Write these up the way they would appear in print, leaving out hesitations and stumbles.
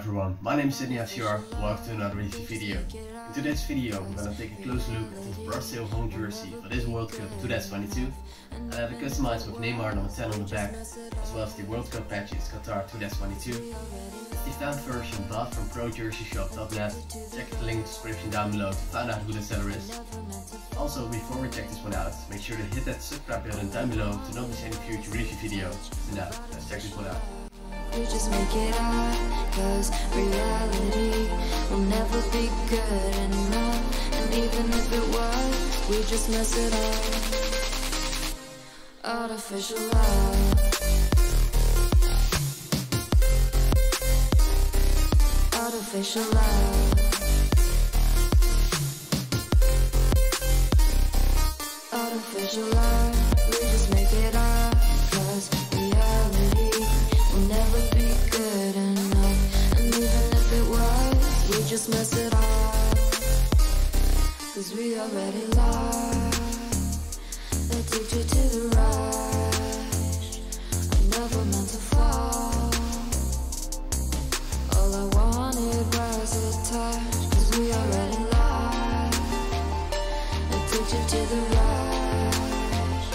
everyone, my name is Sidney F.C.R. Welcome to another review video. In today's video we're gonna take a close look at this Brazil home jersey for this World Cup 2022. I have it customized with Neymar number 10 on the back, as well as the World Cup patches Qatar 2022. It's the fan version bought from Projerseyshop.net. Check the link in the description down below to find out who the seller is. Also, before we check this one out, make sure to hit that subscribe button down below to not miss any future review videos. So now, let's check this one out. We just make it out, cause reality will never be good enough. And even if it was, we just mess it up. Artificial love. Artificial love. Artificial love. We just make it up, cause reality will never be good enough. And even if it was, we just mess it up, cause we already lost. Addicted to the rush, I never meant to fall. All I wanted was a touch, cause we already lost. Addicted to the rush,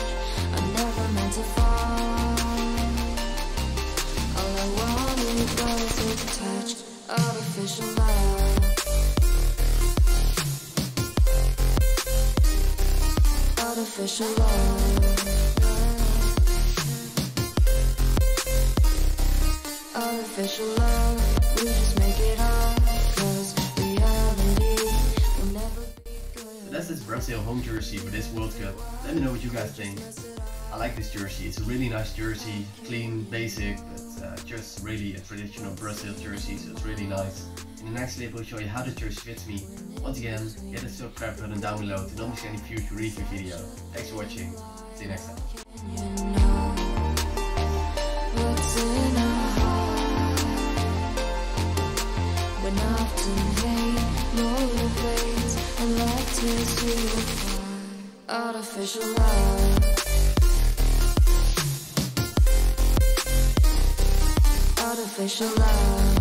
I never meant to fall. All I wanted was a touch. Artificial love. Artificial love. Artificial love. We just make it up, cause reality will never be good. So that's this Brazil home jersey for this World Cup. Let me know what you guys think. I like this jersey. It's a really nice jersey, clean, basic, but just really a traditional Brazil jersey, so it's really nice. In the next clip, I'll show you how the jersey fits me. Once again, hit the subscribe button down below to not miss any future review video. Thanks for watching. See you next time. You know what's in our heart, when often hate motivates and love tears you apart. Artificial love. Artificial love.